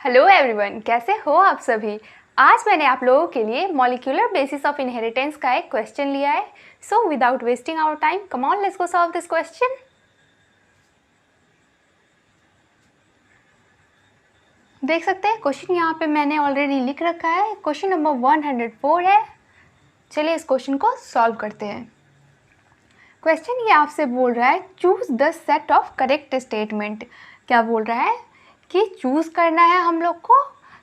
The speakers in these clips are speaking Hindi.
हेलो एवरीवन, कैसे हो आप सभी। आज मैंने आप लोगों के लिए मॉलिक्यूलर बेसिस ऑफ इनहेरिटेंस का एक क्वेश्चन लिया है। So without wasting our time, come on, let's go solve this question. देख सकते हैं क्वेश्चन यहाँ पे मैंने ऑलरेडी लिख रखा है। क्वेश्चन नंबर 104 है। चलिए इस क्वेश्चन को सॉल्व करते हैं। क्वेश्चन ये आपसे बोल रहा है choose the set of correct statement. क्या बोल रहा है कि चूज करना है हम लोग को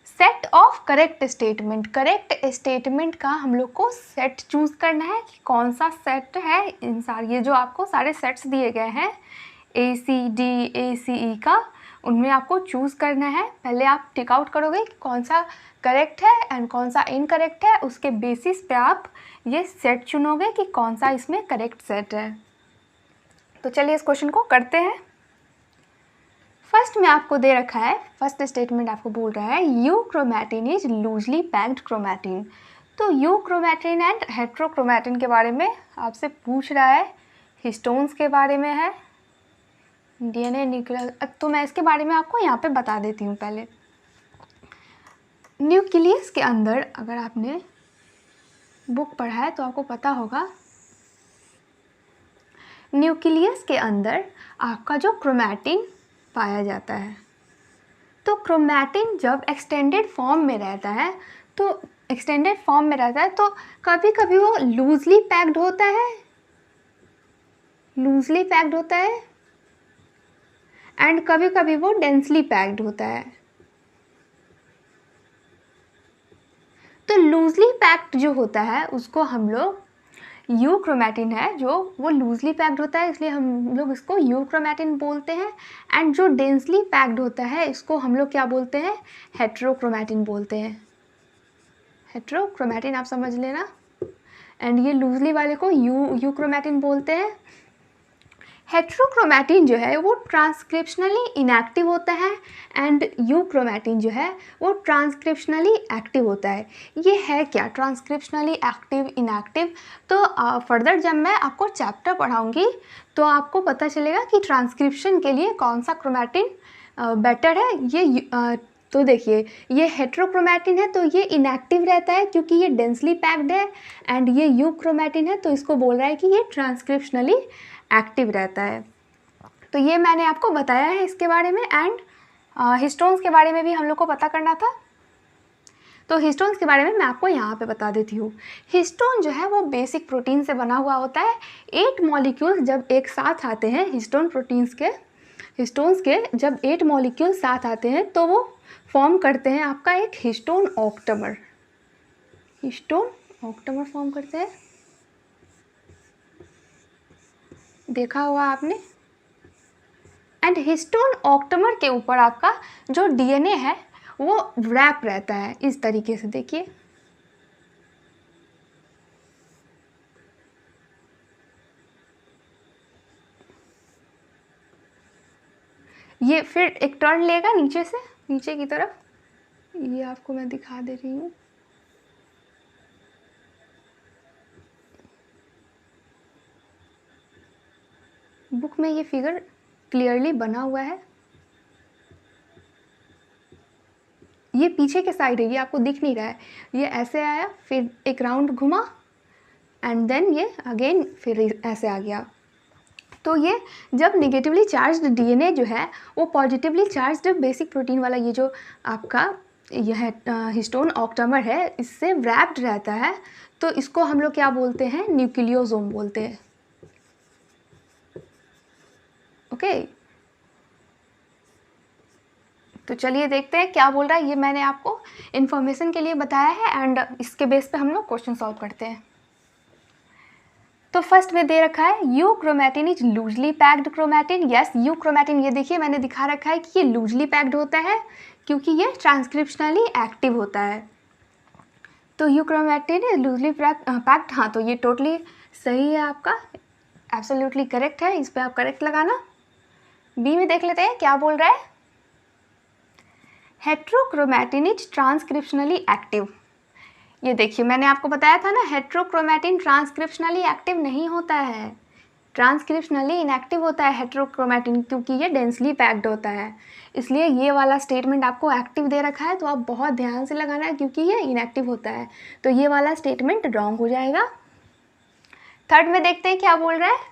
set of correct statement. Correct statement का हम लोग को सेट चूज करना है कि कौन सा सेट है। इन सारे ये जो आपको सारे सेट्स दिए गए हैं ACD ACE का, उनमें आपको चूज़ करना है। पहले आप टिक आउट करोगे कि कौन सा करेक्ट है एंड कौन सा इनकरेक्ट है। उसके बेसिस पे आप ये सेट चुनोगे कि कौन सा इसमें करेक्ट सेट है। तो चलिए इस क्वेश्चन को करते हैं। फर्स्ट में आपको दे रखा है, फर्स्ट स्टेटमेंट आपको बोल रहा है euchromatin is loosely packed chromatin. तो यूक्रोमैटिन एंड हेट्रोक्रोमैटिन के बारे में आपसे पूछ रहा है, हिस्टोन्स के बारे में है, DNA न्यूक्लियस। तो मैं इसके बारे में आपको यहाँ पे बता देती हूँ। पहले न्यूक्लियस के अंदर, अगर आपने बुक पढ़ा है तो आपको पता होगा, न्यूक्लियस के अंदर आपका जो क्रोमैटिन पाया जाता है। तो क्रोमैटिन जब एक्सटेंडेड फॉर्म में रहता है, तो एक्सटेंडेड फॉर्म में रहता है तो कभी कभी वो लूजली पैक्ड होता है, लूजली पैक्ड होता है, एंड कभी कभी वो डेंसली पैक्ड होता है। तो लूजली पैक्ड जो होता है उसको हम लोग, यूक्रोमैटिन है जो वो लूजली पैक्ड होता है, इसलिए हम लोग इसको यूक्रोमैटिन बोलते हैं। एंड जो डेंसली पैक्ड होता है इसको हम लोग क्या बोलते हैं, हेट्रोक्रोमैटिन बोलते हैं। हेट्रोक्रोमैटिन आप समझ लेना। एंड ये लूजली वाले को यूक्रोमैटिन बोलते हैं। हेट्रोक्रोमैटिन जो है वो ट्रांसक्रिप्शनली इनएक्टिव होता है एंड यूक्रोमैटिन जो है वो ट्रांसक्रिप्शनली एक्टिव होता है। ये है क्या ट्रांसक्रिप्शनली एक्टिव इनएक्टिव? तो फर्दर जब मैं आपको चैप्टर पढ़ाऊंगी तो आपको पता चलेगा कि ट्रांसक्रिप्शन के लिए कौन सा क्रोमैटिन बेटर है। ये तो देखिए, ये हेट्रोक्रोमैटिन है तो ये इनएक्टिव रहता है क्योंकि ये डेंसली पैक्ड है, एंड ये यूक्रोमैटिन है तो इसको बोल रहा है कि ये ट्रांसक्रिप्शनली एक्टिव रहता है। तो ये मैंने आपको बताया है इसके बारे में। एंड हिस्टोन्स के बारे में भी हम लोग को पता करना था, तो हिस्टोन्स के बारे में मैं आपको यहाँ पे बता देती हूँ। हिस्टोन जो है वो बेसिक प्रोटीन से बना हुआ होता है। 8 मॉलिक्यूल्स जब एक साथ आते हैं, हिस्टोन्स के जब 8 मॉलिक्यूल साथ आते हैं तो वो फॉर्म करते हैं आपका एक histone octamer. Histone octamer form करते हैं, देखा होगा आपने। एंड हिस्टोन ऑक्टेमर के ऊपर आपका जो DNA है वो रैप रहता है इस तरीके से। देखिए, ये फिर एक टर्न लेगा नीचे से, नीचे की तरफ। ये आपको मैं दिखा दे रही हूँ। बुक में ये फिगर क्लियरली बना हुआ है। ये पीछे के साइड है, ये आपको दिख नहीं रहा है। ये ऐसे आया, फिर एक राउंड घुमा, एंड देन ये अगेन फिर ऐसे आ गया। तो ये जब नेगेटिवली चार्ज्ड DNA जो है वो पॉजिटिवली चार्ज्ड बेसिक प्रोटीन वाला ये जो आपका यह हिस्टोन ऑक्टेमर है, इससे रैप्ड रहता है। तो इसको हम लोग क्या बोलते हैं, न्यूक्लियोसोम बोलते हैं। ओके, तो चलिए देखते हैं क्या बोल रहा है। ये मैंने आपको इन्फॉर्मेशन के लिए बताया है एंड इसके बेस पे हम लोग क्वेश्चन सॉल्व करते हैं। तो फर्स्ट में दे रखा है euchromatin is loosely packed chromatin. Yes, euchromatin ये देखिए मैंने दिखा रखा है कि ये लूजली पैक्ड होता है क्योंकि ये ट्रांसक्रिप्शनली एक्टिव होता है। तो यूक्रोमैटिन इज लूजली पैक्ड, हाँ तो ये टोटली सही है आपका, एब्सोल्युटली करेक्ट है। इस पर आप करेक्ट लगाना। बी में देख लेते हैं क्या बोल रहा है। Heterochromatin is transcriptionally active. ये देखिए मैंने आपको बताया था ना, हेट्रोक्रोमैटिन ट्रांसक्रिप्शनली एक्टिव नहीं होता है। ट्रांसक्रिप्शनली इनएक्टिव होता है हेटेरोक्रोमैटिन, क्योंकि ये डेंसली पैक्ड होता है, इसलिए ये वाला स्टेटमेंट आपको एक्टिव दे रखा है, तो आप बहुत ध्यान से लगाना है क्योंकि ये इनएक्टिव होता है, तो ये वाला स्टेटमेंट रॉन्ग हो जाएगा। थर्ड में देखते हैं क्या बोल रहा है।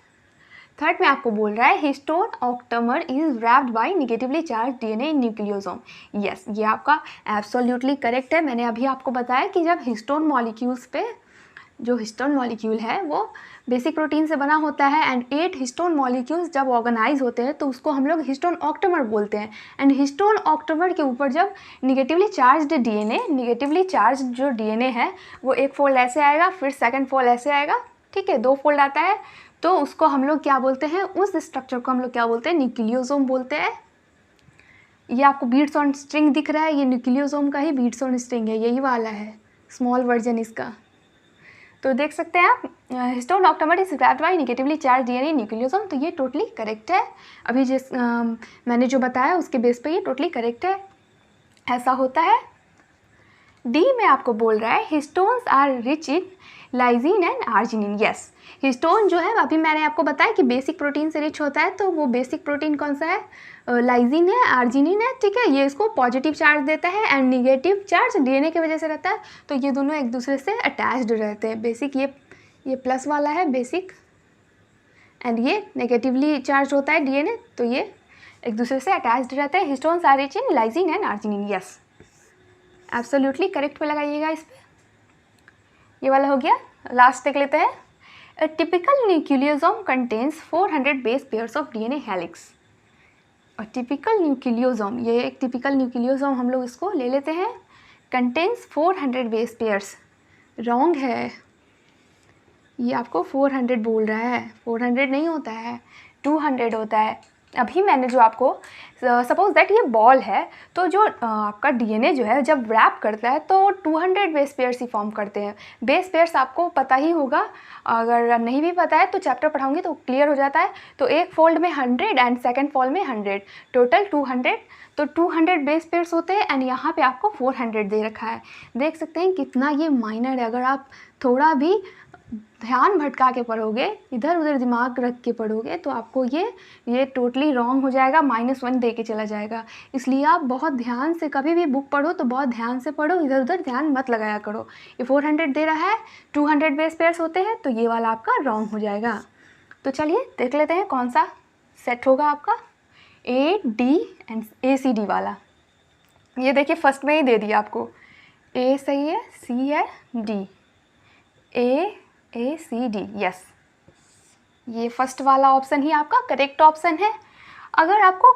थर्ड में आपको बोल रहा है histone octamer is wrapped by negatively charge DNA in nucleosome. Yes, ये आपका एब्सोल्युटली करेक्ट है। मैंने अभी आपको बताया कि जब हिस्टोन मॉलिक्यूल्स पे, जो हिस्टोन मॉलिक्यूल है वो बेसिक प्रोटीन से बना होता है, एंड 8 हिस्टोन मॉलिक्यूल्स जब ऑर्गेनाइज होते हैं तो उसको हम लोग हिस्टोन ऑक्टेमर बोलते हैं। एंड हिस्टोन ऑक्टेमर के ऊपर जब negatively charged DNA, negatively charge जो डीएनए है वो एक फोल्ड ऐसे आएगा, फिर सेकंड फोल्ड ऐसे आएगा, ठीक है, 2 फोल्ड आता है, तो उसको हम लोग क्या बोलते हैं, उस स्ट्रक्चर को हम लोग क्या बोलते हैं, न्यूक्लियोसोम बोलते हैं। ये आपको बीट्स ऑन स्ट्रिंग दिख रहा है, ये न्यूक्लियोसोम का ही बीट्स ऑन स्ट्रिंग है, यही वाला है स्मॉल वर्जन इसका। तो देख सकते हैं आप, histone octamer is wrapped by negatively charge DNA nucleosome, तो ये टोटली करेक्ट है। अभी जिस मैंने जो बताया उसके बेस पे ये टोटली करेक्ट है, ऐसा होता है। डी में आपको बोल रहा है histones are rich in lysine and arginine. Yes, histone जो है अभी मैंने आपको बताया कि बेसिक प्रोटीन से रिच होता है, तो वो बेसिक प्रोटीन कौन सा है, लाइजीन है, आर्जिनिन है, ठीक है, ये इसको पॉजिटिव चार्ज देता है एंड निगेटिव चार्ज डीएनए की वजह से रहता है, तो ये दोनों एक दूसरे से अटैच्ड रहते हैं। बेसिक ये प्लस वाला है बेसिक, एंड ये नेगेटिवली चार्ज होता है डीएनए, तो ये एक दूसरे से अटैच्ड रहते हैं। Histones are rich in lysine and arginine. Yes, absolutely correct पे लगाइएगा इस पर। ये वाला हो गया। लास्ट देख लेते हैं। A typical nucleosome contains 400 base pairs of DNA helix. A typical nucleosome, ये एक typical nucleosome हम लोग इसको ले लेते हैं, contains 400 base pairs. Wrong है, ये आपको 400 बोल रहा है, 400 नहीं होता है, 200 होता है। अभी मैंने जो आपको सपोज दैट ये बॉल है, तो जो आपका डीएनए जो है जब रैप करता है तो 200 बेस पेयर्स ही फॉर्म करते हैं। बेस पेयर्स आपको पता ही होगा, अगर नहीं भी पता है तो चैप्टर पढ़ाऊंगी तो क्लियर हो जाता है। तो एक फोल्ड में 100 एंड सेकंड फोल्ड में 100, टोटल 200, तो 200 बेस पेयर्स होते हैं, एंड यहाँ पे आपको 400 दे रखा है। देख सकते हैं कितना ये माइनर है, अगर आप थोड़ा भी ध्यान भटका के पढ़ोगे, इधर उधर दिमाग रख के पढ़ोगे, तो आपको ये टोटली रॉन्ग हो जाएगा, -1 दे के चला जाएगा। इसलिए आप बहुत ध्यान से कभी भी बुक पढ़ो तो बहुत ध्यान से पढ़ो, इधर उधर ध्यान मत लगाया करो। ये 400 दे रहा है, 200 बेस पेयर्स होते हैं, तो ये वाला आपका रॉन्ग हो जाएगा। तो चलिए देख लेते हैं कौन सा सेट होगा आपका, A, D एंड ACD वाला। ये देखिए फर्स्ट में ही दे दिया आपको, A सही है, C है, D, ACD। यस, ये फर्स्ट वाला ऑप्शन ही आपका करेक्ट ऑप्शन है। अगर आपको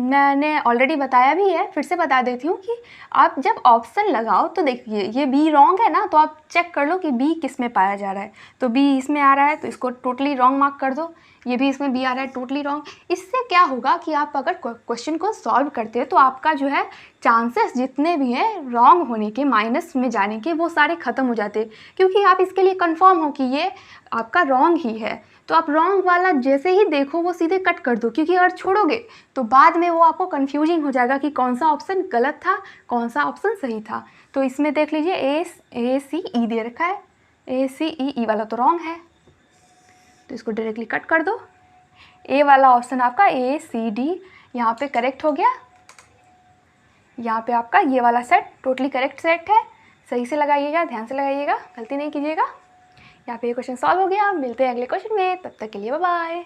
मैंने ऑलरेडी बताया भी है, फिर से बता देती हूँ कि आप जब ऑप्शन लगाओ तो देखिए ये बी रॉन्ग है ना, तो आप चेक कर लो कि बी किस में पाया जा रहा है। तो बी इसमें आ रहा है तो इसको टोटली रॉन्ग मार्क कर दो, ये भी इसमें बी आ रहा है टोटली रॉन्ग। इससे क्या होगा कि आप अगर क्वेश्चन को सॉल्व करते हैं तो आपका जो है चांसेस जितने भी हैं रॉन्ग होने के, माइनस में जाने के, वो सारे ख़त्म हो जाते हैं, क्योंकि आप इसके लिए कंफर्म हो कि ये आपका रॉन्ग ही है। तो आप रॉन्ग वाला जैसे ही देखो वो सीधे कट कर दो, क्योंकि अगर छोड़ोगे तो बाद में वो आपको कन्फ्यूजिंग हो जाएगा कि कौन सा ऑप्शन गलत था, कौन सा ऑप्शन सही था। तो इसमें देख लीजिए ACE दे रखा है, ACE वाला तो रॉन्ग है, तो इसको डायरेक्टली कट कर दो। ए वाला ऑप्शन आपका ACD यहाँ पे करेक्ट हो गया। यहाँ पे आपका ये वाला सेट टोटली करेक्ट सेट है, सही से लगाइएगा, ध्यान से लगाइएगा, गलती नहीं कीजिएगा। यहाँ पे ये क्वेश्चन सॉल्व हो गया। मिलते हैं अगले क्वेश्चन में, तब तक के लिए बाय बाय।